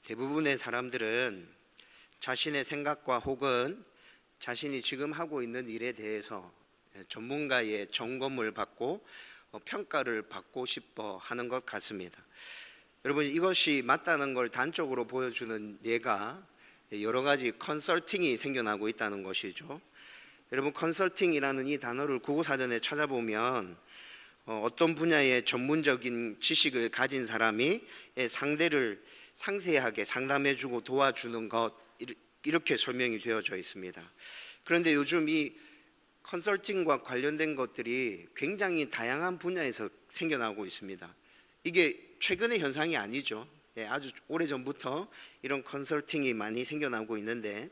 대부분의 사람들은 자신의 생각과 혹은 자신이 지금 하고 있는 일에 대해서 전문가의 점검을 받고 평가를 받고 싶어 하는 것 같습니다. 여러분, 이것이 맞다는 걸 단적으로 보여주는 예가 여러 가지 컨설팅이 생겨나고 있다는 것이죠. 여러분, 컨설팅이라는 이 단어를 국어사전에 찾아보면 어떤 분야의 전문적인 지식을 가진 사람이 상대를 상세하게 상담해주고 도와주는 것, 이렇게 설명이 되어져 있습니다. 그런데 요즘 이 컨설팅과 관련된 것들이 굉장히 다양한 분야에서 생겨나고 있습니다. 이게 최근의 현상이 아니죠. 아주 오래전부터 이런 컨설팅이 많이 생겨나고 있는데,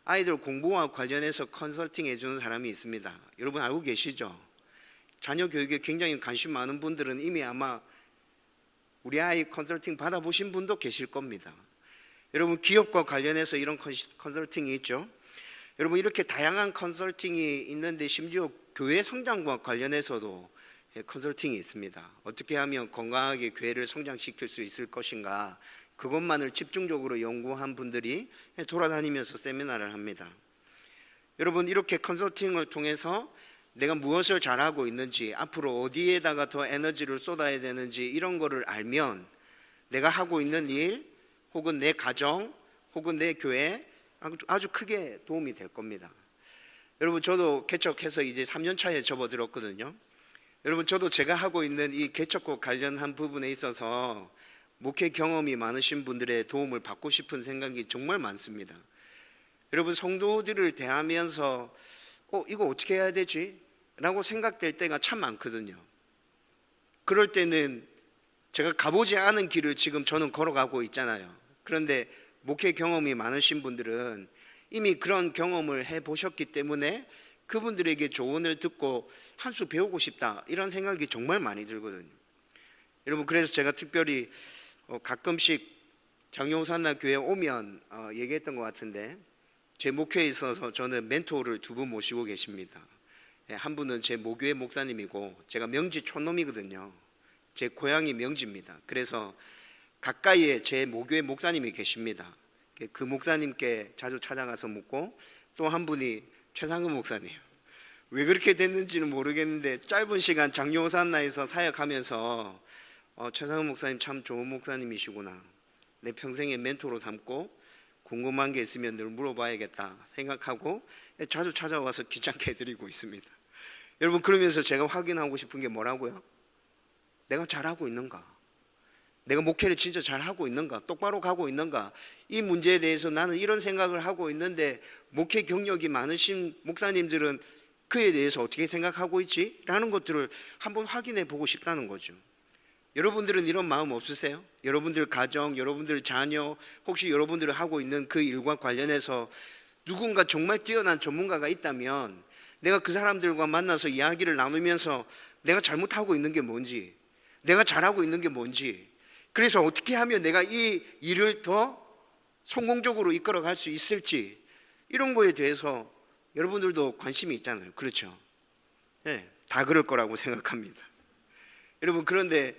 아이들 공부와 관련해서 컨설팅 해주는 사람이 있습니다. 여러분 알고 계시죠? 자녀 교육에 굉장히 관심 많은 분들은 이미 아마 우리 아이 컨설팅 받아보신 분도 계실 겁니다. 여러분, 기업과 관련해서 이런 컨설팅이 있죠. 여러분, 이렇게 다양한 컨설팅이 있는데 심지어 교회 성장과 관련해서도 컨설팅이 있습니다. 어떻게 하면 건강하게 교회를 성장시킬 수 있을 것인가, 그것만을 집중적으로 연구한 분들이 돌아다니면서 세미나를 합니다. 여러분, 이렇게 컨설팅을 통해서 내가 무엇을 잘하고 있는지, 앞으로 어디에다가 더 에너지를 쏟아야 되는지, 이런 거를 알면 내가 하고 있는 일 혹은 내 가정 혹은 내 교회 아주 크게 도움이 될 겁니다. 여러분, 저도 개척해서 이제 3년 차에 접어들었거든요. 여러분, 저도 제가 하고 있는 이 개척과 관련한 부분에 있어서 목회 경험이 많으신 분들의 도움을 받고 싶은 생각이 정말 많습니다. 여러분, 성도들을 대하면서 이거 어떻게 해야 되지? 라고 생각될 때가 참 많거든요. 그럴 때는 제가 가보지 않은 길을 지금 저는 걸어가고 있잖아요. 그런데 목회 경험이 많으신 분들은 이미 그런 경험을 해보셨기 때문에 그분들에게 조언을 듣고 한 수 배우고 싶다, 이런 생각이 정말 많이 들거든요. 여러분, 그래서 제가 특별히 가끔씩 장용산나 교회에 오면 얘기했던 것 같은데, 제 목회에 있어서 저는 멘토를 2분 모시고 계십니다. 한 분은 제 모교회 목사님이고, 제가 명지 촌놈이거든요. 제 고향이 명지입니다. 그래서 가까이에 제 모교회 목사님이 계십니다. 그 목사님께 자주 찾아가서 묻고, 또 한 분이 최상근 목사님. 왜 그렇게 됐는지는 모르겠는데 짧은 시간 장용산나에서 사역하면서 최상근 목사님 참 좋은 목사님이시구나, 내 평생의 멘토로 삼고 궁금한 게 있으면 늘 물어봐야겠다 생각하고 자주 찾아와서 귀찮게 해드리고 있습니다. 여러분, 그러면서 제가 확인하고 싶은 게 뭐라고요? 내가 잘하고 있는가? 내가 목회를 진짜 잘하고 있는가? 똑바로 가고 있는가? 이 문제에 대해서 나는 이런 생각을 하고 있는데 목회 경력이 많으신 목사님들은 그에 대해서 어떻게 생각하고 있지? 라는 것들을 한번 확인해 보고 싶다는 거죠. 여러분들은 이런 마음 없으세요? 여러분들 가정, 여러분들 자녀, 혹시 여러분들이 하고 있는 그 일과 관련해서 누군가 정말 뛰어난 전문가가 있다면 내가 그 사람들과 만나서 이야기를 나누면서 내가 잘못하고 있는 게 뭔지, 내가 잘하고 있는 게 뭔지, 그래서 어떻게 하면 내가 이 일을 더 성공적으로 이끌어갈 수 있을지, 이런 거에 대해서 여러분들도 관심이 있잖아요. 그렇죠? 네, 다 그럴 거라고 생각합니다. 여러분, 그런데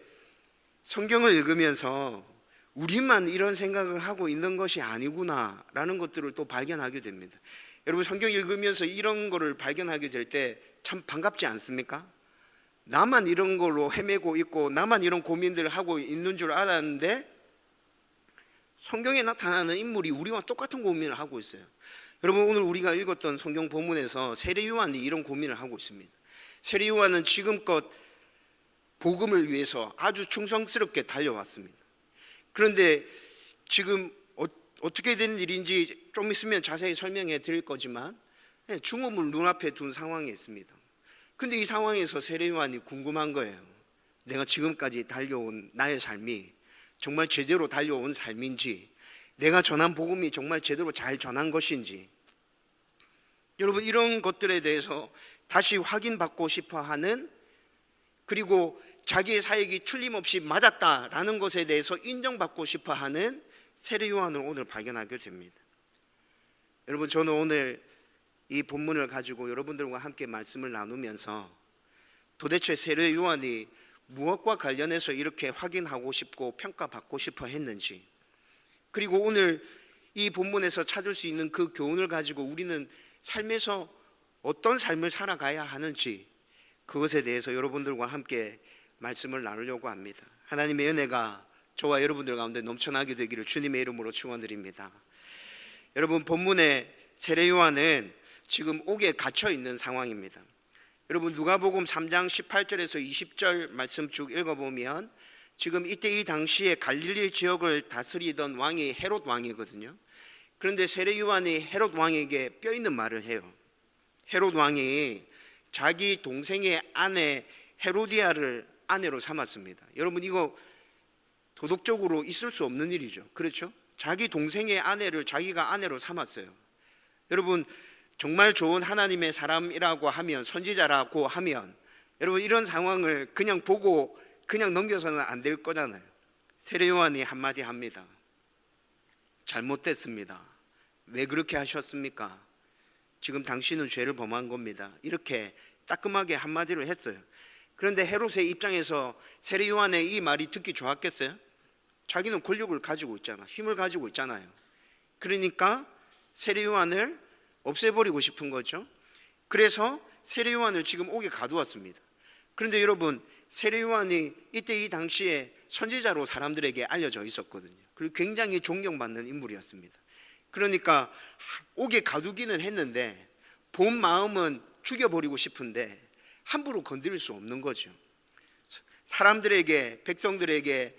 성경을 읽으면서 우리만 이런 생각을 하고 있는 것이 아니구나 라는 것들을 또 발견하게 됩니다. 여러분, 성경 읽으면서 이런 거를 발견하게 될 때 참 반갑지 않습니까? 나만 이런 걸로 헤매고 있고 나만 이런 고민들을 하고 있는 줄 알았는데 성경에 나타나는 인물이 우리와 똑같은 고민을 하고 있어요. 여러분, 오늘 우리가 읽었던 성경 본문에서 세례 요한이 이런 고민을 하고 있습니다. 세례 요한은 지금껏 복음을 위해서 아주 충성스럽게 달려왔습니다. 그런데 지금 어떻게 된 일인지 좀 있으면 자세히 설명해 드릴 거지만 죽음을 눈앞에 둔 상황에 있습니다. 근데 이 상황에서 세례 요한이 궁금한 거예요. 내가 지금까지 달려온 나의 삶이 정말 제대로 달려온 삶인지, 내가 전한 복음이 정말 제대로 잘 전한 것인지, 여러분, 이런 것들에 대해서 다시 확인받고 싶어 하는, 그리고 자기의 사역이 틀림없이 맞았다라는 것에 대해서 인정받고 싶어 하는 세례 요한을 오늘 발견하게 됩니다. 여러분, 저는 오늘 이 본문을 가지고 여러분들과 함께 말씀을 나누면서 도대체 세례 요한이 무엇과 관련해서 이렇게 확인하고 싶고 평가받고 싶어 했는지, 그리고 오늘 이 본문에서 찾을 수 있는 그 교훈을 가지고 우리는 삶에서 어떤 삶을 살아가야 하는지, 그것에 대해서 여러분들과 함께 말씀을 나누려고 합니다. 하나님의 은혜가 저와 여러분들 가운데 넘쳐나게 되기를 주님의 이름으로 축원드립니다. 여러분, 본문의 세례 요한은 지금 옥에 갇혀 있는 상황입니다. 여러분, 누가복음 3장 18절에서 20절 말씀 쭉 읽어보면 지금 이때 이 당시에 갈릴리 지역을 다스리던 왕이 헤롯 왕이거든요. 그런데 세례 요한이 헤롯 왕에게 뼈 있는 말을 해요. 헤롯 왕이 자기 동생의 아내 헤로디아를 아내로 삼았습니다. 여러분, 이거 도덕적으로 있을 수 없는 일이죠. 그렇죠? 자기 동생의 아내를 자기가 아내로 삼았어요. 여러분, 정말 좋은 하나님의 사람이라고 하면, 선지자라고 하면, 여러분 이런 상황을 그냥 보고 그냥 넘겨서는 안 될 거잖아요. 세례 요한이 한마디 합니다. 잘못됐습니다. 왜 그렇게 하셨습니까? 지금 당신은 죄를 범한 겁니다. 이렇게 따끔하게 한마디를 했어요. 그런데 헤롯의 입장에서 세례 요한의 이 말이 듣기 좋았겠어요? 자기는 권력을 가지고 있잖아, 힘을 가지고 있잖아요. 그러니까 세례 요한을 없애버리고 싶은 거죠. 그래서 세례 요한을 지금 옥에 가두었습니다. 그런데 여러분, 세례 요한이 이때 이 당시에 선지자로 사람들에게 알려져 있었거든요. 그리고 굉장히 존경받는 인물이었습니다. 그러니까 옥에 가두기는 했는데 본 마음은 죽여버리고 싶은데 함부로 건드릴 수 없는 거죠. 사람들에게, 백성들에게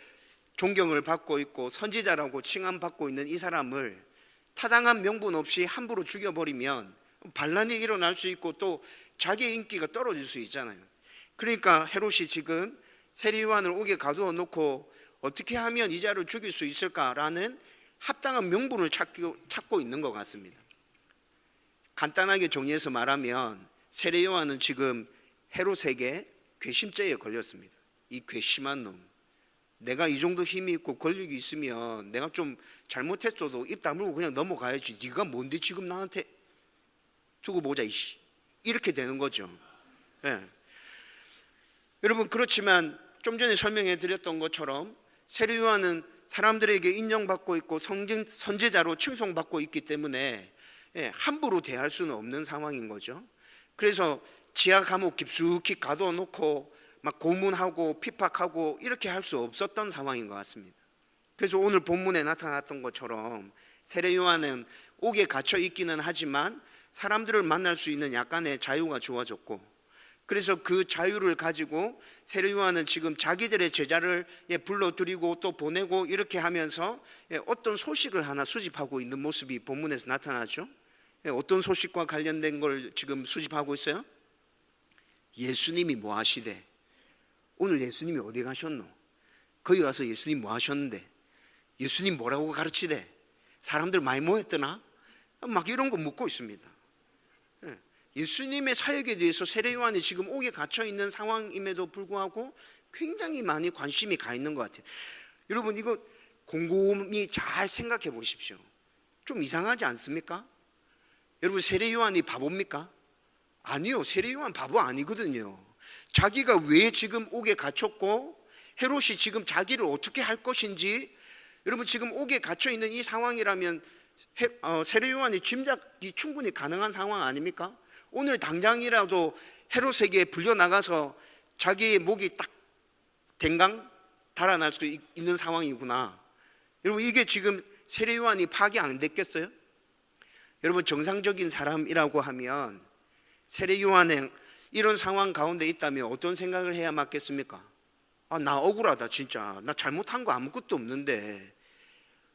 존경을 받고 있고 선지자라고 칭함받고 있는 이 사람을 타당한 명분 없이 함부로 죽여버리면 반란이 일어날 수 있고 또 자기의 인기가 떨어질 수 있잖아요. 그러니까 헤롯이 지금 세례 요한을 옥에 가두어 놓고 어떻게 하면 이 자를 죽일 수 있을까라는 합당한 명분을 찾고 있는 것 같습니다. 간단하게 정리해서 말하면 세례 요한은 지금 헤롯에게 괘씸죄에 걸렸습니다. 이 괘씸한 놈, 내가 이 정도 힘이 있고 권력이 있으면 내가 좀 잘못했어도 입 다물고 그냥 넘어가야지, 네가 뭔데 지금 나한테 두고 보자 이씨, 이렇게 되는 거죠. 네. 여러분, 그렇지만 좀 전에 설명해 드렸던 것처럼 세례 요한은 사람들에게 인정받고 있고 선지자로 칭송받고 있기 때문에 함부로 대할 수는 없는 상황인 거죠. 그래서 지하 감옥 깊숙이 가둬 놓고 막 고문하고 핍박하고 이렇게 할 수 없었던 상황인 것 같습니다. 그래서 오늘 본문에 나타났던 것처럼 세례 요한은 옥에 갇혀 있기는 하지만 사람들을 만날 수 있는 약간의 자유가 주어졌고, 그래서 그 자유를 가지고 세례 요한은 지금 자기들의 제자를 불러들이고 또 보내고 이렇게 하면서 어떤 소식을 하나 수집하고 있는 모습이 본문에서 나타나죠. 어떤 소식과 관련된 걸 지금 수집하고 있어요? 예수님이 뭐 하시대? 오늘 예수님이 어디 가셨노? 거기 가서 예수님 뭐 하셨는데? 예수님 뭐라고 가르치대? 사람들 많이 모였더나? 막 이런 거 묻고 있습니다. 예수님의 사역에 대해서 세례 요한이 지금 옥에 갇혀 있는 상황임에도 불구하고 굉장히 많이 관심이 가 있는 것 같아요. 여러분, 이거 곰곰이 잘 생각해 보십시오. 좀 이상하지 않습니까? 여러분, 세례 요한이 바보입니까? 아니요, 세례 요한 바보 아니거든요. 자기가 왜 지금 옥에 갇혔고 헤롯이 지금 자기를 어떻게 할 것인지, 여러분 지금 옥에 갇혀 있는 이 상황이라면 세례 요한이 짐작이 충분히 가능한 상황 아닙니까? 오늘 당장이라도 헤롯에게 불려나가서 자기의 목이 딱 댕강 달아날 수 있는 상황이구나. 여러분, 이게 지금 세례 요한이 파악이 안 됐겠어요? 여러분, 정상적인 사람이라고 하면 세례 요한은 이런 상황 가운데 있다면 어떤 생각을 해야 맞겠습니까? 아, 나 억울하다 진짜. 나 잘못한 거 아무것도 없는데,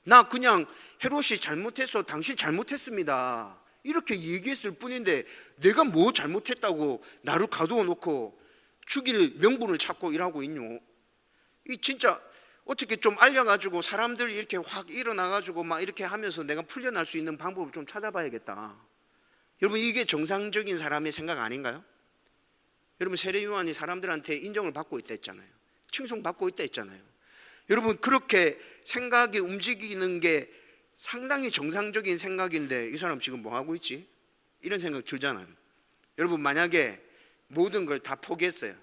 나 그냥 헤롯이 잘못해서 당신 잘못했습니다 이렇게 얘기했을 뿐인데 내가 뭐 잘못했다고 나를 가두어 놓고 죽일 명분을 찾고 일하고 있노? 이 진짜 어떻게 좀 알려가지고 사람들 이렇게 확 일어나가지고 막 이렇게 하면서 내가 풀려날 수 있는 방법을 좀 찾아봐야겠다. 여러분, 이게 정상적인 사람의 생각 아닌가요? 여러분, 세례 요한이 사람들한테 인정을 받고 있다 했잖아요. 칭송받고 있다 했잖아요. 여러분, 그렇게 생각이 움직이는 게 상당히 정상적인 생각인데 이 사람 지금 뭐 하고 있지? 이런 생각 들잖아요. 여러분, 만약에 모든 걸 다 포기했어요.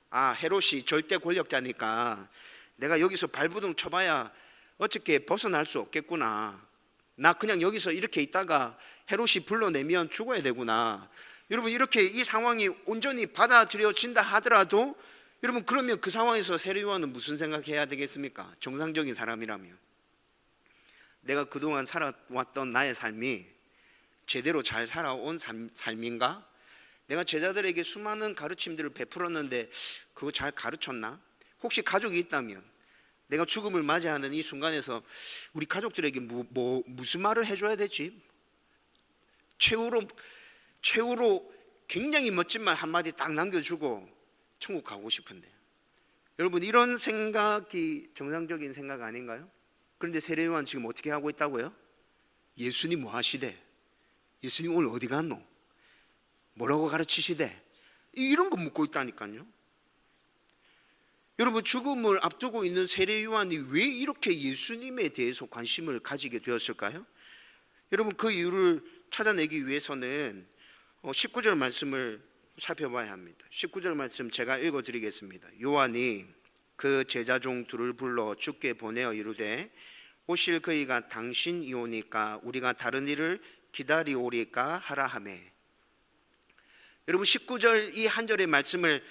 아, 헤롯이 절대 권력자니까 내가 여기서 발부둥 쳐봐야 어떻게 벗어날 수 없겠구나. 나 그냥 여기서 이렇게 있다가 헤롯이 불러내면 죽어야 되구나. 여러분, 이렇게 이 상황이 온전히 받아들여진다 하더라도 여러분, 그러면 그 상황에서 세례요한은 무슨 생각해야 되겠습니까? 정상적인 사람이라면 내가 그동안 살아왔던 나의 삶이 제대로 잘 살아온 삶인가? 내가 제자들에게 수많은 가르침들을 베풀었는데 그거 잘 가르쳤나? 혹시 가족이 있다면 내가 죽음을 맞이하는 이 순간에서 우리 가족들에게 무슨 말을 해줘야 되지? 최후로 굉장히 멋진 말 한마디 딱 남겨주고 천국 가고 싶은데, 여러분, 이런 생각이 정상적인 생각 아닌가요? 그런데 세례요한 지금 어떻게 하고 있다고요? 예수님 뭐 하시대? 예수님 오늘 어디 갔노? 뭐라고 가르치시대? 이런 거 묻고 있다니까요. 여러분, 죽음을 앞두고 있는 세례요한이 왜 이렇게 예수님에 대해서 관심을 가지게 되었을까요? 여러분, 그 이유를 찾아내기 위해서는 19절 말씀을 살펴봐야 합니다. 19절 말씀 제가 읽어드리겠습니다. 요한이 그 제자 중 둘을 불러 주께 보내어 이르되 오실 그이가 당신이오니까 우리가 다른 일을 기다리오리까 하라 하매. 여러분, 19절 이 한 절의 말씀을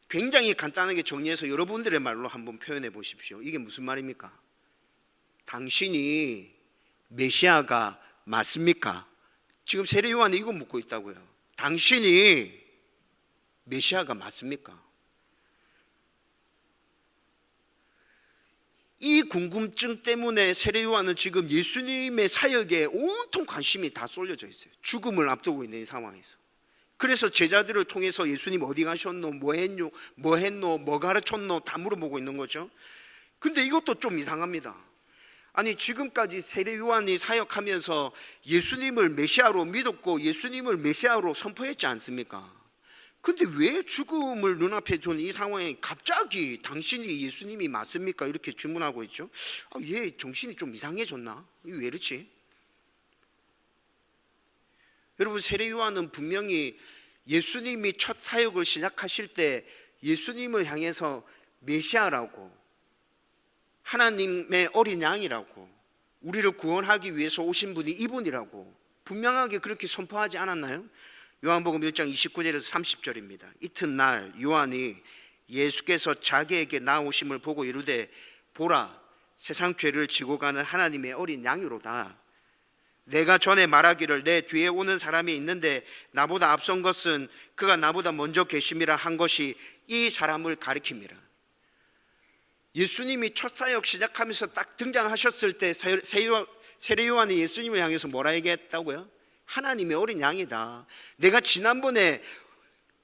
굉장히 간단하게 정리해서 여러분들의 말로 한번 표현해 보십시오. 이게 무슨 말입니까? 당신이 메시아가 맞습니까? 지금 세례요한이 이거 묻고 있다고요. 당신이 메시아가 맞습니까? 이 궁금증 때문에 세례요한은 지금 예수님의 사역에 온통 관심이 다 쏠려져 있어요. 죽음을 앞두고 있는 이 상황에서. 그래서 제자들을 통해서 예수님 어디 가셨노? 뭐 했노? 뭐 가르쳤노? 다 물어보고 있는 거죠. 근데 이것도 좀 이상합니다. 아니, 지금까지 세례요한이 사역하면서 예수님을 메시아로 믿었고 예수님을 메시아로 선포했지 않습니까? 근데 왜 죽음을 눈앞에 둔 이 상황에 갑자기 당신이 예수님이 맞습니까? 이렇게 질문하고 있죠. 얘 정신이 좀 이상해졌나? 왜 이렇지? 여러분, 세례요한은 분명히 예수님이 첫 사역을 시작하실 때 예수님을 향해서 메시아라고, 하나님의 어린 양이라고, 우리를 구원하기 위해서 오신 분이 이분이라고 분명하게 그렇게 선포하지 않았나요? 요한복음 1장 29절에서 30절입니다. 이튿날 요한이 예수께서 자기에게 나오심을 보고 이르되 보라, 세상 죄를 지고 가는 하나님의 어린 양이로다. 내가 전에 말하기를 내 뒤에 오는 사람이 있는데 나보다 앞선 것은 그가 나보다 먼저 계심이라 한 것이 이 사람을 가리킵니다. 예수님이 첫 사역 시작하면서 딱 등장하셨을 때 세례요한이 예수님을 향해서 뭐라 얘기했다고요? 하나님의 어린 양이다. 내가 지난번에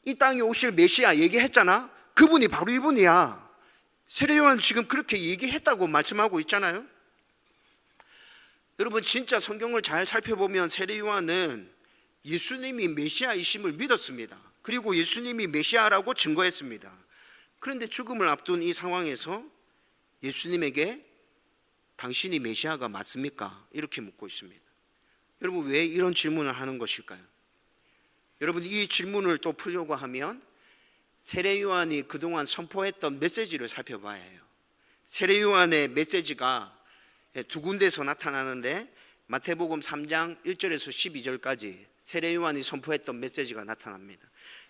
이 땅에 오실 메시아 얘기했잖아. 그분이 바로 이분이야. 세례요한 지금 그렇게 얘기했다고 말씀하고 있잖아요. 여러분, 진짜 성경을 잘 살펴보면 세례요한은 예수님이 메시아이심을 믿었습니다. 그리고 예수님이 메시아라고 증거했습니다. 그런데 죽음을 앞둔 이 상황에서 예수님에게 당신이 메시아가 맞습니까? 이렇게 묻고 있습니다. 여러분, 왜 이런 질문을 하는 것일까요? 여러분, 이 질문을 또 풀려고 하면 세례요한이 그동안 선포했던 메시지를 살펴봐야 해요. 세례요한의 메시지가 두 군데서 나타나는데 마태복음 3장 1절에서 12절까지 세례요한이 선포했던 메시지가 나타납니다.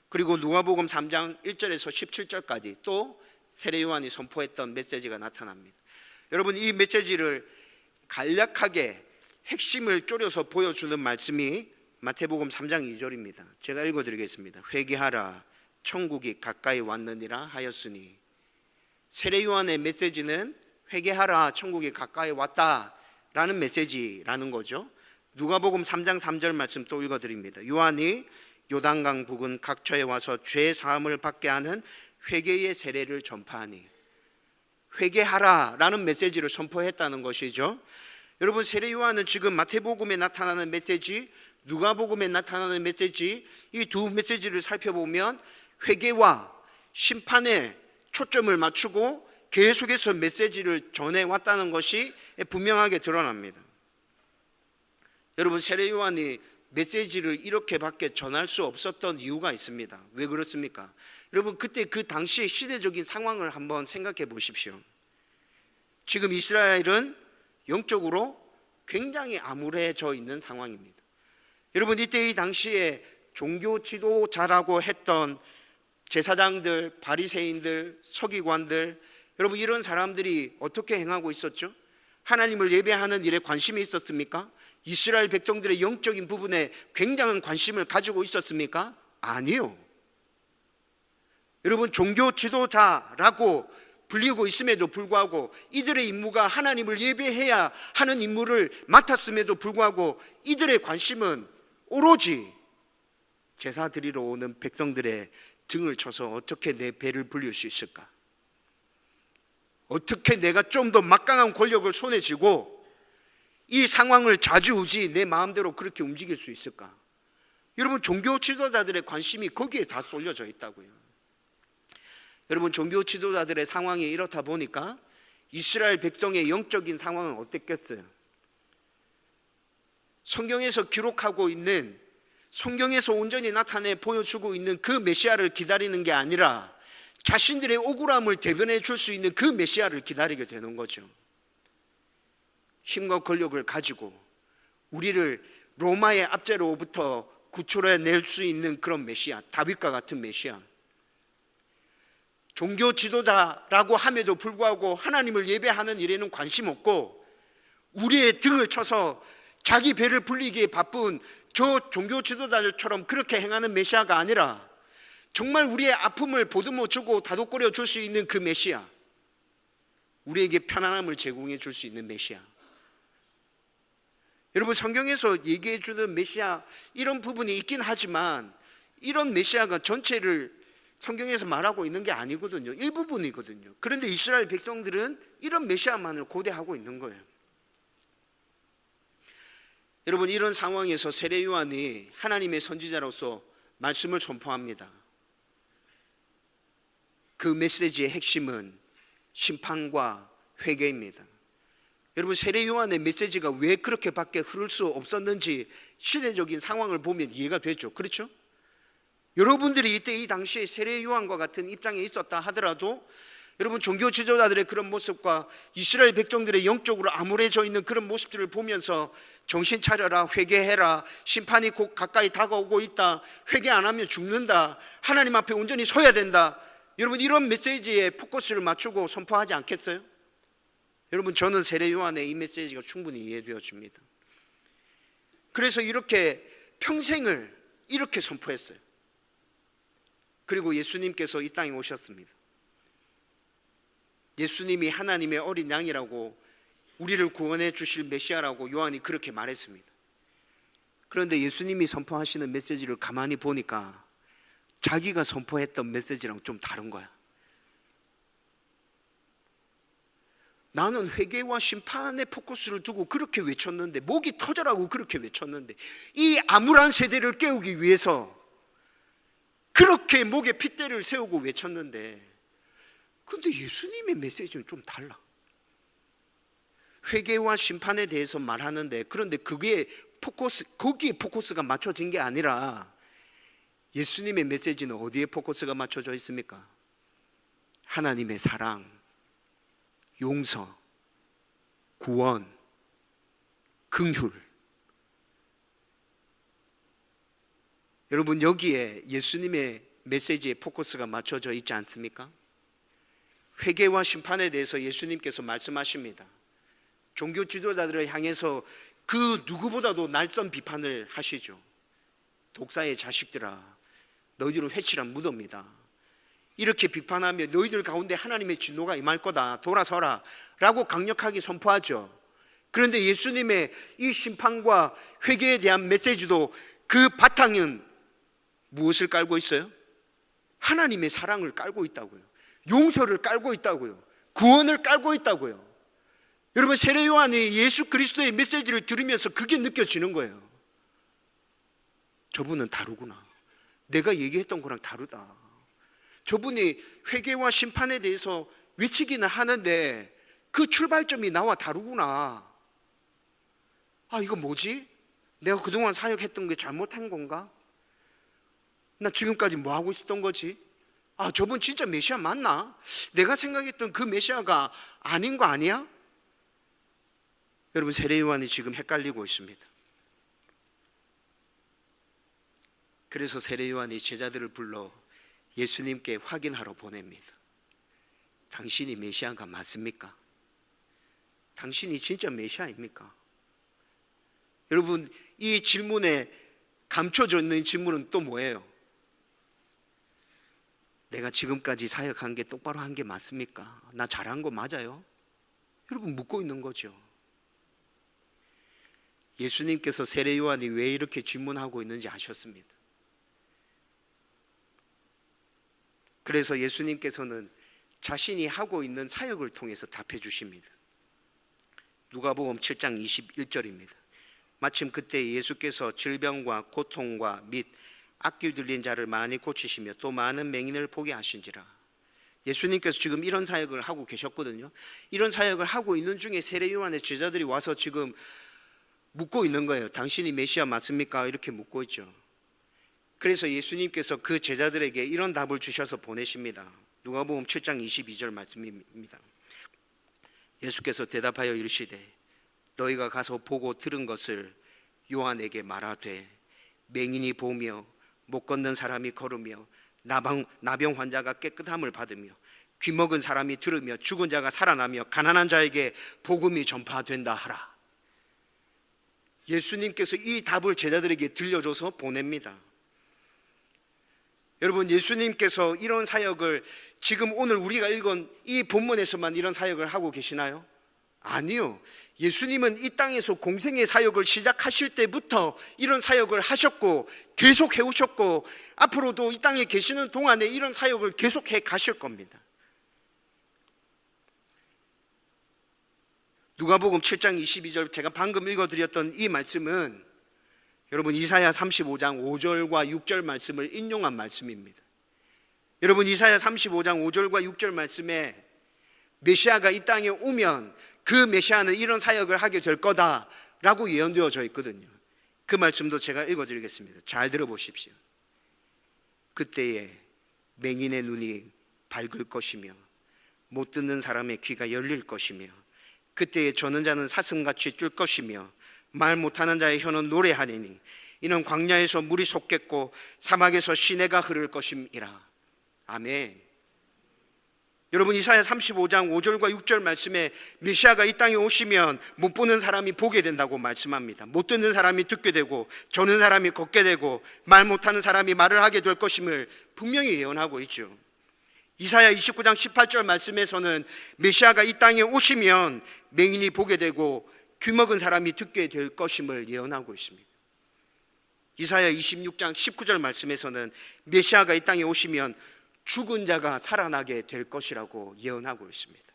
그리고 누가복음 3장 1절에서 17절까지 또 세례요한이 선포했던 메시지가 나타납니다. 여러분, 이 메시지를 간략하게 핵심을 쪼려서 보여주는 말씀이 마태복음 3장 2절입니다. 제가 읽어드리겠습니다. 회개하라, 천국이 가까이 왔느니라 하였으니. 세례요한의 메시지는 회개하라, 천국이 가까이 왔다라는 메시지라는 거죠. 누가복음 3장 3절 말씀 또 읽어드립니다. 요한이 요단강 부근 각처에 와서 죄 사함을 받게 하는 회개의 세례를 전파하니. 회개하라라는 메시지를 선포했다는 것이죠. 여러분, 세례요한은 지금 마태복음에 나타나는 메시지, 누가복음에 나타나는 메시지, 이 두 메시지를 살펴보면 회개와 심판에 초점을 맞추고 계속해서 메시지를 전해왔다는 것이 분명하게 드러납니다. 여러분, 세례요한이 메시지를 이렇게밖에 전할 수 없었던 이유가 있습니다. 왜 그렇습니까? 여러분, 그때 그 당시의 시대적인 상황을 한번 생각해 보십시오. 지금 이스라엘은 영적으로 굉장히 암울해져 있는 상황입니다. 여러분, 이때 이 당시에 종교 지도자라고 했던 제사장들, 바리새인들, 서기관들, 여러분 이런 사람들이 어떻게 행하고 있었죠? 하나님을 예배하는 일에 관심이 있었습니까? 이스라엘 백성들의 영적인 부분에 굉장한 관심을 가지고 있었습니까? 아니요. 여러분, 종교 지도자라고 불리고 있음에도 불구하고 이들의 임무가 하나님을 예배해야 하는 임무를 맡았음에도 불구하고 이들의 관심은 오로지 제사 드리러 오는 백성들의 등을 쳐서 어떻게 내 배를 불릴 수 있을까? 어떻게 내가 좀 더 막강한 권력을 손에 쥐고 이 상황을 좌지우지 내 마음대로 그렇게 움직일 수 있을까? 여러분, 종교 지도자들의 관심이 거기에 다 쏠려져 있다고요. 여러분, 종교 지도자들의 상황이 이렇다 보니까 이스라엘 백성의 영적인 상황은 어땠겠어요? 성경에서 기록하고 있는, 성경에서 온전히 나타내 보여주고 있는 그 메시아를 기다리는 게 아니라 자신들의 억울함을 대변해 줄 수 있는 그 메시아를 기다리게 되는 거죠. 힘과 권력을 가지고 우리를 로마의 압제로부터 구출해낼 수 있는 그런 메시아, 다윗과 같은 메시아. 종교 지도자라고 함에도 불구하고 하나님을 예배하는 일에는 관심 없고 우리의 등을 쳐서 자기 배를 불리기에 바쁜 저 종교 지도자들처럼 그렇게 행하는 메시아가 아니라 정말 우리의 아픔을 보듬어 주고 다독거려 줄 수 있는 그 메시아, 우리에게 편안함을 제공해 줄 수 있는 메시아. 여러분, 성경에서 얘기해 주는 메시아 이런 부분이 있긴 하지만 이런 메시아가 전체를 성경에서 말하고 있는 게 아니거든요. 일부분이거든요. 그런데 이스라엘 백성들은 이런 메시아만을 고대하고 있는 거예요. 여러분, 이런 상황에서 세례 요한이 하나님의 선지자로서 말씀을 선포합니다. 그 메시지의 핵심은 심판과 회개입니다. 여러분, 세례 요한의 메시지가 왜 그렇게밖에 흐를 수 없었는지 시대적인 상황을 보면 이해가 되죠. 그렇죠? 여러분들이 이때 이 당시에 세례 요한과 같은 입장에 있었다 하더라도 여러분, 종교 지도자들의 그런 모습과 이스라엘 백성들의 영적으로 암울해져 있는 그런 모습들을 보면서 정신 차려라, 회개해라, 심판이 곧 가까이 다가오고 있다, 회개 안 하면 죽는다, 하나님 앞에 온전히 서야 된다, 여러분 이런 메시지에 포커스를 맞추고 선포하지 않겠어요? 여러분, 저는 세례 요한의 이 메시지가 충분히 이해되어집니다. 그래서 이렇게 평생을 이렇게 선포했어요. 그리고 예수님께서 이 땅에 오셨습니다. 예수님이 하나님의 어린 양이라고, 우리를 구원해 주실 메시아라고 요한이 그렇게 말했습니다. 그런데 예수님이 선포하시는 메시지를 가만히 보니까 자기가 선포했던 메시지랑 좀 다른 거야. 나는 회개와 심판의 포커스를 두고 그렇게 외쳤는데, 목이 터져라고 그렇게 외쳤는데, 이 암울한 세대를 깨우기 위해서 그렇게 목에 핏대를 세우고 외쳤는데, 근데 예수님의 메시지는 좀 달라. 회개와 심판에 대해서 말하는데, 그런데 거기에 포커스가 맞춰진 게 아니라 예수님의 메시지는 어디에 포커스가 맞춰져 있습니까? 하나님의 사랑, 용서, 구원, 긍휼. 여러분, 여기에 예수님의 메시지에 포커스가 맞춰져 있지 않습니까? 회개와 심판에 대해서 예수님께서 말씀하십니다. 종교 지도자들을 향해서 그 누구보다도 날선 비판을 하시죠. 독사의 자식들아, 너희들은 회칠한 무덤이다. 이렇게 비판하며 너희들 가운데 하나님의 진노가 임할 거다, 돌아서라 라고 강력하게 선포하죠. 그런데 예수님의 이 심판과 회개에 대한 메시지도 그 바탕은 무엇을 깔고 있어요? 하나님의 사랑을 깔고 있다고요. 용서를 깔고 있다고요. 구원을 깔고 있다고요. 여러분, 세례 요한이 예수 그리스도의 메시지를 들으면서 그게 느껴지는 거예요. 저분은 다르구나. 내가 얘기했던 거랑 다르다. 저분이 회개와 심판에 대해서 외치기는 하는데 그 출발점이 나와 다르구나. 아, 이거 뭐지? 내가 그동안 사역했던 게 잘못한 건가? 나 지금까지 뭐 하고 있었던 거지? 아, 저분 진짜 메시아 맞나? 내가 생각했던 그 메시아가 아닌 거 아니야? 여러분, 세례 요한이 지금 헷갈리고 있습니다. 그래서 세례 요한이 제자들을 불러 예수님께 확인하러 보냅니다. 당신이 메시아가 맞습니까? 당신이 진짜 메시아입니까? 여러분, 이 질문에 감춰져 있는 질문은 또 뭐예요? 내가 지금까지 사역한 게 똑바로 한 게 맞습니까? 나 잘한 거 맞아요? 여러분, 묻고 있는 거죠. 예수님께서 세례 요한이 왜 이렇게 질문하고 있는지 아셨습니다. 그래서 예수님께서는 자신이 하고 있는 사역을 통해서 답해 주십니다. 누가복음 7장 21절입니다. 마침 그때 예수께서 질병과 고통과 및 악귀 들린 자를 많이 고치시며 또 많은 맹인을 보게 하신지라. 예수님께서 지금 이런 사역을 하고 계셨거든요. 이런 사역을 하고 있는 중에 세례 요한의 제자들이 와서 지금 묻고 있는 거예요. 당신이 메시아 맞습니까? 이렇게 묻고 있죠. 그래서 예수님께서 그 제자들에게 이런 답을 주셔서 보내십니다. 누가복음 7장 22절 말씀입니다. 예수께서 대답하여 이르시되 너희가 가서 보고 들은 것을 요한에게 말하되 맹인이 보며 못 걷는 사람이 걸으며 나병 환자가 깨끗함을 받으며 귀먹은 사람이 들으며 죽은 자가 살아나며 가난한 자에게 복음이 전파된다 하라. 예수님께서 이 답을 제자들에게 들려줘서 보냅니다. 여러분, 예수님께서 이런 사역을 지금 오늘 우리가 읽은 이 본문에서만 이런 사역을 하고 계시나요? 아니요. 예수님은 이 땅에서 공생의 사역을 시작하실 때부터 이런 사역을 하셨고 계속 해오셨고 앞으로도 이 땅에 계시는 동안에 이런 사역을 계속해 가실 겁니다. 누가복음 7장 22절 제가 방금 읽어드렸던 이 말씀은 여러분 이사야 35장 5절과 6절 말씀을 인용한 말씀입니다. 여러분 이사야 35장 5절과 6절 말씀에 메시아가 이 땅에 오면 그 메시아는 이런 사역을 하게 될 거다라고 예언되어져 있거든요. 그 말씀도 제가 읽어드리겠습니다. 잘 들어보십시오. 그때에 맹인의 눈이 밝을 것이며 못 듣는 사람의 귀가 열릴 것이며 그때에 저는 자는 사슴같이 뛸 것이며 말 못하는 자의 혀는 노래하리니 이는 광야에서 물이 솟겠고 사막에서 시내가 흐를 것임이라. 아멘. 여러분 이사야 35장 5절과 6절 말씀에 메시아가 이 땅에 오시면 못 보는 사람이 보게 된다고 말씀합니다. 못 듣는 사람이 듣게 되고 저는 사람이 걷게 되고 말 못하는 사람이 말을 하게 될 것임을 분명히 예언하고 있죠. 이사야 29장 18절 말씀에서는 메시아가 이 땅에 오시면 맹인이 보게 되고 귀먹은 사람이 듣게 될 것임을 예언하고 있습니다. 이사야 26장 19절 말씀에서는 메시아가 이 땅에 오시면 죽은 자가 살아나게 될 것이라고 예언하고 있습니다.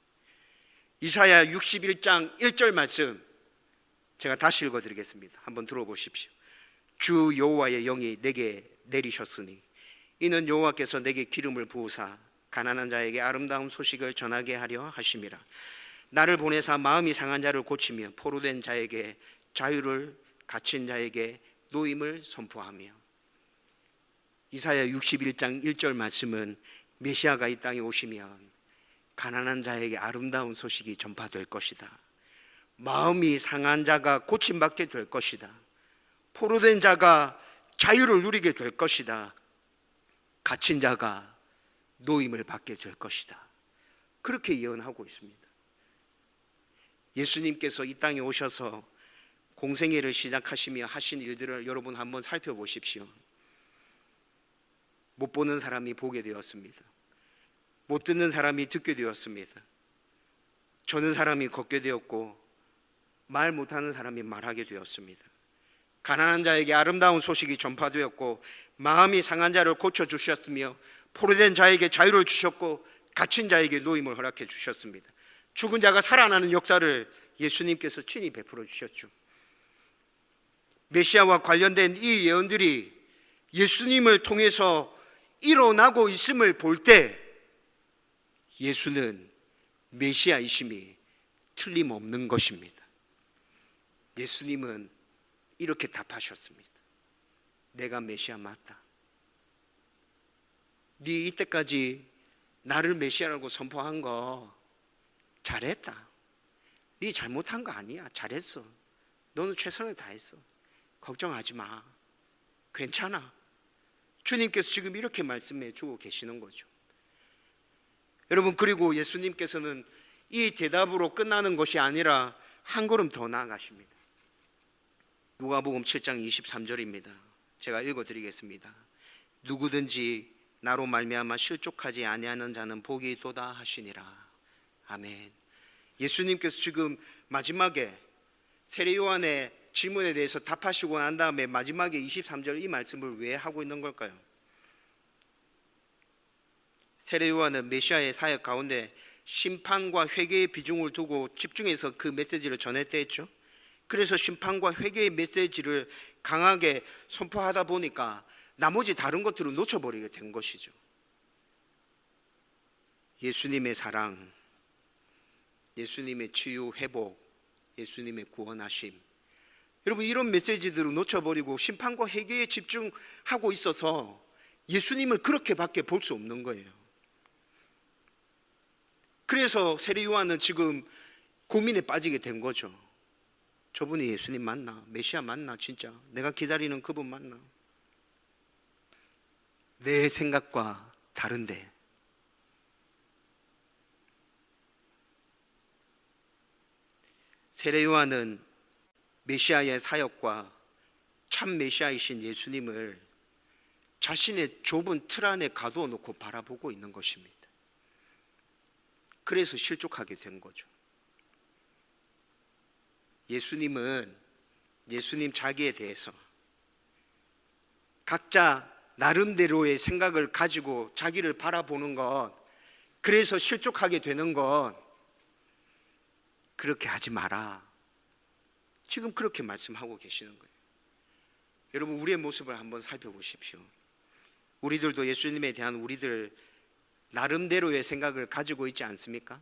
이사야 61장 1절 말씀 제가 다시 읽어드리겠습니다. 한번 들어보십시오. 주 여호와의 영이 내게 내리셨으니 이는 여호와께서 내게 기름을 부으사 가난한 자에게 아름다운 소식을 전하게 하려 하심이라. 나를 보내사 마음이 상한 자를 고치며 포로된 자에게 자유를 갇힌 자에게 노임을 선포하며. 이사야 61장 1절 말씀은 메시아가 이 땅에 오시면 가난한 자에게 아름다운 소식이 전파될 것이다. 마음이 상한 자가 고침받게 될 것이다. 포로된 자가 자유를 누리게 될 것이다. 갇힌 자가 노임을 받게 될 것이다. 그렇게 예언하고 있습니다. 예수님께서 이 땅에 오셔서 공생애를 시작하시며 하신 일들을 여러분 한번 살펴보십시오. 못 보는 사람이 보게 되었습니다. 못 듣는 사람이 듣게 되었습니다. 저는 사람이 걷게 되었고 말 못하는 사람이 말하게 되었습니다. 가난한 자에게 아름다운 소식이 전파되었고 마음이 상한 자를 고쳐주셨으며 포로된 자에게 자유를 주셨고 갇힌 자에게 노임을 허락해 주셨습니다. 죽은 자가 살아나는 역사를 예수님께서 친히 베풀어 주셨죠. 메시아와 관련된 이 예언들이 예수님을 통해서 일어나고 있음을 볼 때 예수는 메시아이심이 틀림없는 것입니다. 예수님은 이렇게 답하셨습니다. 내가 메시아 맞다. 네 이때까지 나를 메시아라고 선포한 거 잘했다. 네 잘못한 거 아니야. 잘했어. 너는 최선을 다했어. 걱정하지 마. 괜찮아. 주님께서 지금 이렇게 말씀해 주고 계시는 거죠. 여러분, 그리고 예수님께서는 이 대답으로 끝나는 것이 아니라 한 걸음 더 나아가십니다. 누가복음 7장 23절입니다. 제가 읽어드리겠습니다. 누구든지 나로 말미암아 실족하지 아니하는 자는 복이 있도다 하시니라. 아멘. 예수님께서 지금 마지막에 세례 요한의 질문에 대해서 답하시고 난 다음에 마지막에 23절 이 말씀을 왜 하고 있는 걸까요? 세례 요한은 메시아의 사역 가운데 심판과 회개의 비중을 두고 집중해서 그 메시지를 전했다 했죠. 그래서 심판과 회개의 메시지를 강하게 선포하다 보니까 나머지 다른 것들을 놓쳐버리게 된 것이죠. 예수님의 사랑, 예수님의 치유, 회복, 예수님의 구원하심, 여러분 이런 메시지들을 놓쳐버리고 심판과 회개에 집중하고 있어서 예수님을 그렇게밖에 볼 수 없는 거예요. 그래서 세례 요한은 지금 고민에 빠지게 된 거죠. 저분이 예수님 맞나? 메시아 맞나? 진짜 내가 기다리는 그분 맞나? 내 생각과 다른데. 세례 요한은 메시아의 사역과 참 메시아이신 예수님을 자신의 좁은 틀 안에 가두어 놓고 바라보고 있는 것입니다. 그래서 실족하게 된 거죠. 예수님은 예수님 자기에 대해서 각자 나름대로의 생각을 가지고 자기를 바라보는 것, 그래서 실족하게 되는 것, 그렇게 하지 마라. 지금 그렇게 말씀하고 계시는 거예요. 여러분, 우리의 모습을 한번 살펴보십시오. 우리들도 예수님에 대한 우리들 나름대로의 생각을 가지고 있지 않습니까?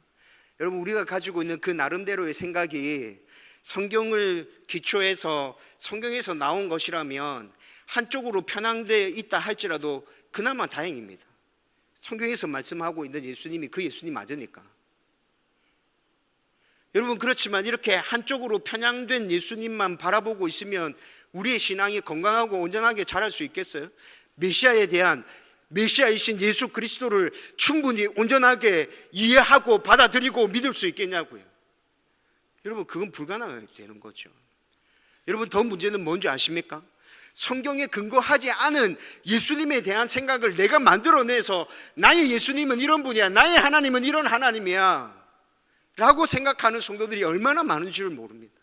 여러분, 우리가 가지고 있는 그 나름대로의 생각이 성경을 기초해서 성경에서 나온 것이라면 한쪽으로 편향되어 있다 할지라도 그나마 다행입니다. 성경에서 말씀하고 있는 예수님이 그 예수님 맞으니까. 여러분, 그렇지만 이렇게 한쪽으로 편향된 예수님만 바라보고 있으면 우리의 신앙이 건강하고 온전하게 자랄 수 있겠어요? 메시아에 대한 메시아이신 예수 그리스도를 충분히 온전하게 이해하고 받아들이고 믿을 수 있겠냐고요. 여러분, 그건 불가능하게 되는 거죠. 여러분, 더 문제는 뭔지 아십니까? 성경에 근거하지 않은 예수님에 대한 생각을 내가 만들어내서 나의 예수님은 이런 분이야, 나의 하나님은 이런 하나님이야 라고 생각하는 성도들이 얼마나 많은지를 모릅니다.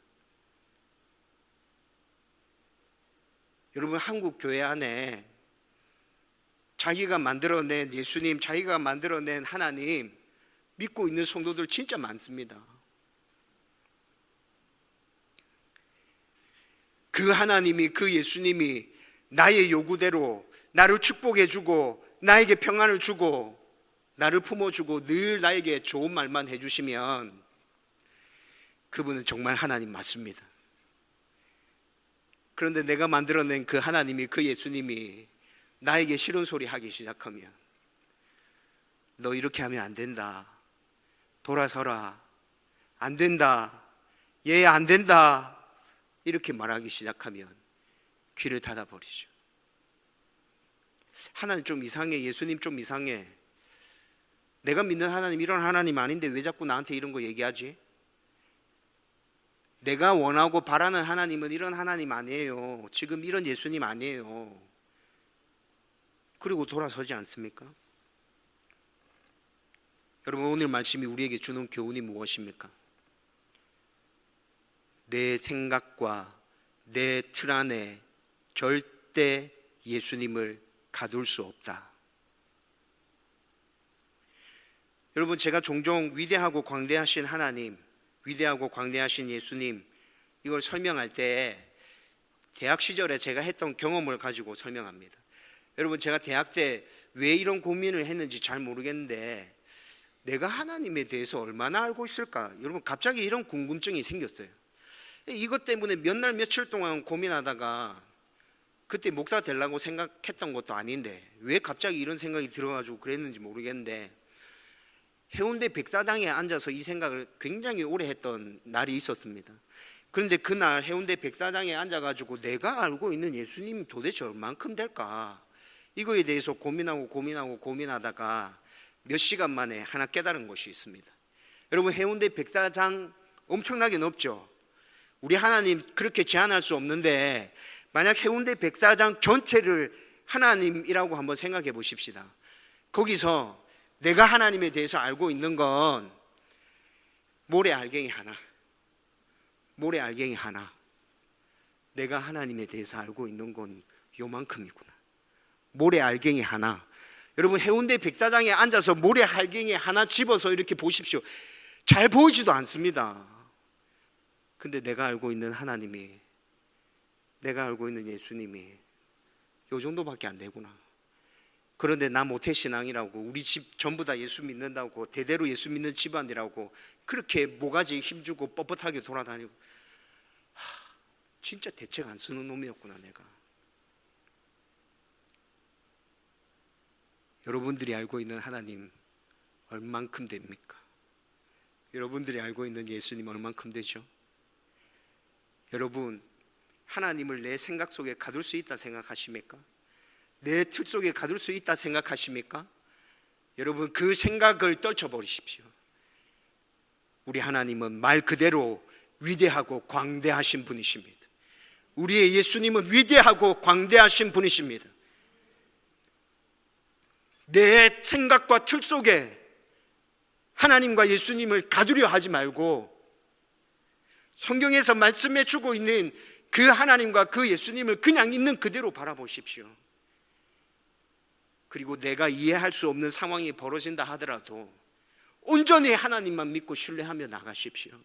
여러분, 한국 교회 안에 자기가 만들어낸 예수님, 자기가 만들어낸 하나님 믿고 있는 성도들 진짜 많습니다. 그 하나님이, 그 예수님이 나의 요구대로 나를 축복해주고 나에게 평안을 주고 나를 품어주고 늘 나에게 좋은 말만 해주시면 그분은 정말 하나님 맞습니다. 그런데 내가 만들어낸 그 하나님이, 그 예수님이 나에게 싫은 소리 하기 시작하면 너 이렇게 하면 안 된다, 돌아서라, 안 된다, 얘 안 된다 이렇게 말하기 시작하면 귀를 닫아버리죠. 하나님 좀 이상해, 예수님 좀 이상해, 내가 믿는 하나님 이런 하나님 아닌데 왜 자꾸 나한테 이런 거 얘기하지? 내가 원하고 바라는 하나님은 이런 하나님 아니에요, 지금 이런 예수님 아니에요. 그리고 돌아서지 않습니까? 여러분, 오늘 말씀이 우리에게 주는 교훈이 무엇입니까? 내 생각과 내 틀 안에 절대 예수님을 가둘 수 없다. 여러분, 제가 종종 위대하고 광대하신 하나님, 위대하고 광대하신 예수님, 이걸 설명할 때 대학 시절에 제가 했던 경험을 가지고 설명합니다. 여러분, 제가 대학 때 왜 이런 고민을 했는지 잘 모르겠는데 내가 하나님에 대해서 얼마나 알고 있을까? 여러분, 갑자기 이런 궁금증이 생겼어요. 이것 때문에 몇 날 며칠 동안 고민하다가 그때 목사 되려고 생각했던 것도 아닌데 왜 갑자기 이런 생각이 들어가지고 그랬는지 모르겠는데 해운대 백사장에 앉아서 이 생각을 굉장히 오래 했던 날이 있었습니다. 그런데 그날 해운대 백사장에 앉아가지고 내가 알고 있는 예수님이 도대체 얼만큼 될까, 이거에 대해서 고민하다가 몇 시간 만에 하나 깨달은 것이 있습니다. 여러분, 해운대 백사장 엄청나게 넓죠. 우리 하나님 그렇게 제한할 수 없는데, 만약 해운대 백사장 전체를 하나님이라고 한번 생각해 보십시다. 거기서 내가 하나님에 대해서 알고 있는 건 모래알갱이 하나. 내가 하나님에 대해서 알고 있는 건 요만큼이구나. 모래알갱이 하나. 여러분, 해운대 백사장에 앉아서 모래알갱이 하나 집어서 이렇게 보십시오. 잘 보이지도 않습니다. 근데 내가 알고 있는 하나님이, 내가 알고 있는 예수님이 요 정도밖에 안 되구나. 그런데 나 모태신앙이라고, 우리 집 전부 다 예수 믿는다고, 대대로 예수 믿는 집안이라고 그렇게 모가지에 힘주고 뻣뻣하게 돌아다니고, 진짜 대책 안 쓰는 놈이었구나 내가. 여러분들이 알고 있는 하나님 얼만큼 됩니까? 여러분들이 알고 있는 예수님 얼만큼 되죠? 여러분, 하나님을 내 생각 속에 가둘 수 있다 생각하십니까? 내 틀 속에 가둘 수 있다 생각하십니까? 여러분, 그 생각을 떨쳐버리십시오. 우리 하나님은 말 그대로 위대하고 광대하신 분이십니다. 우리의 예수님은 위대하고 광대하신 분이십니다. 내 생각과 틀 속에 하나님과 예수님을 가두려 하지 말고, 성경에서 말씀해 주고 있는 그 하나님과 그 예수님을 그냥 있는 그대로 바라보십시오. 그리고 내가 이해할 수 없는 상황이 벌어진다 하더라도 온전히 하나님만 믿고 신뢰하며 나가십시오.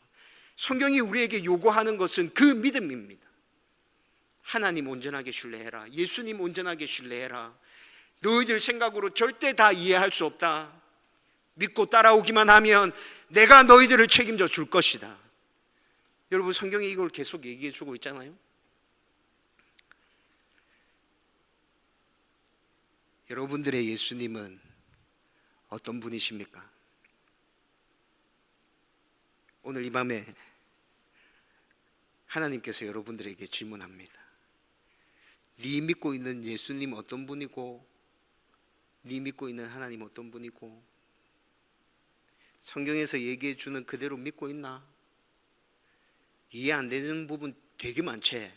성경이 우리에게 요구하는 것은 그 믿음입니다. 하나님 온전하게 신뢰해라. 예수님 온전하게 신뢰해라. 너희들 생각으로 절대 다 이해할 수 없다. 믿고 따라오기만 하면 내가 너희들을 책임져 줄 것이다. 여러분, 성경이 이걸 계속 얘기해 주고 있잖아요. 여러분들의 예수님은 어떤 분이십니까? 오늘 이 밤에 하나님께서 여러분들에게 질문합니다. 네 믿고 있는 예수님 어떤 분이고, 네 믿고 있는 하나님 어떤 분이고, 성경에서 얘기해 주는 그대로 믿고 있나? 이해 안 되는 부분 되게 많지.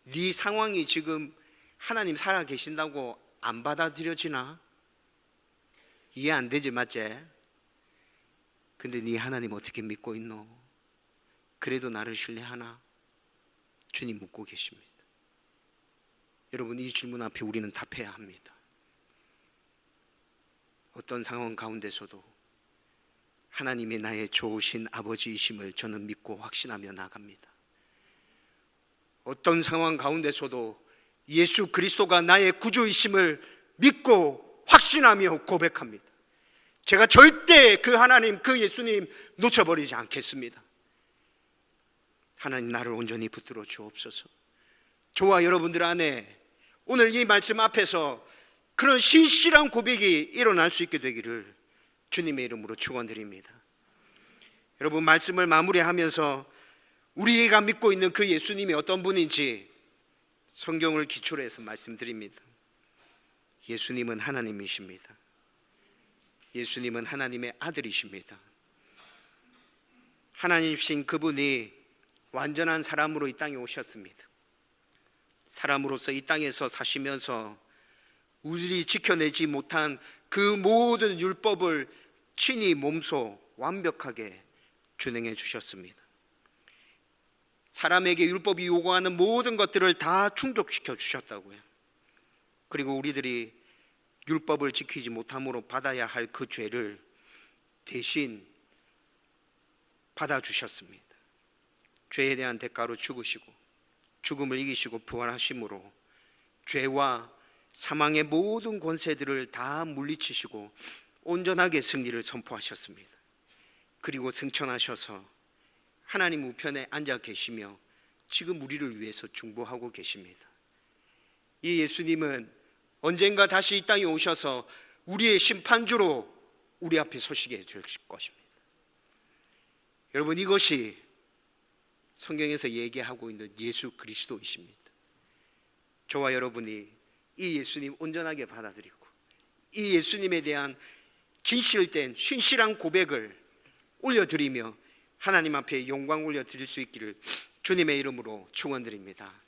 네 상황이 지금 하나님 살아 계신다고 안 받아들여지나? 이해 안 되지, 맞지? 근데 네 하나님 어떻게 믿고 있노? 그래도 나를 신뢰하나? 주님 묻고 계십니다. 여러분, 이 질문 앞에 우리는 답해야 합니다. 어떤 상황 가운데서도 하나님이 나의 좋으신 아버지이심을 저는 믿고 확신하며 나갑니다. 어떤 상황 가운데서도 예수 그리스도가 나의 구주이심을 믿고 확신하며 고백합니다. 제가 절대 그 하나님, 그 예수님 놓쳐버리지 않겠습니다. 하나님, 나를 온전히 붙들어 주옵소서. 저와 여러분들 안에 오늘 이 말씀 앞에서 그런 신실한 고백이 일어날 수 있게 되기를 주님의 이름으로 축원드립니다. 여러분, 말씀을 마무리하면서 우리가 믿고 있는 그 예수님이 어떤 분인지 성경을 기초로 해서 말씀드립니다. 예수님은 하나님이십니다. 예수님은 하나님의 아들이십니다. 하나님이신 그분이 완전한 사람으로 이 땅에 오셨습니다. 사람으로서 이 땅에서 사시면서 우리들이 지켜내지 못한 그 모든 율법을 친히 몸소 완벽하게 준행해 주셨습니다. 사람에게 율법이 요구하는 모든 것들을 다 충족시켜 주셨다고요. 그리고 우리들이 율법을 지키지 못함으로 받아야 할 그 죄를 대신 받아주셨습니다. 죄에 대한 대가로 죽으시고 죽음을 이기시고 부활하심으로 죄와 사망의 모든 권세들을 다 물리치시고 온전하게 승리를 선포하셨습니다. 그리고 승천하셔서 하나님 우편에 앉아 계시며 지금 우리를 위해서 중보하고 계십니다. 이 예수님은 언젠가 다시 이 땅에 오셔서 우리의 심판주로 우리 앞에 서시게 해줄 것입니다. 여러분, 이것이 성경에서 얘기하고 있는 예수 그리스도이십니다. 저와 여러분이 이 예수님 온전하게 받아들이고 이 예수님에 대한 진실된 신실한 고백을 올려드리며 하나님 앞에 영광 올려드릴 수 있기를 주님의 이름으로 축원드립니다.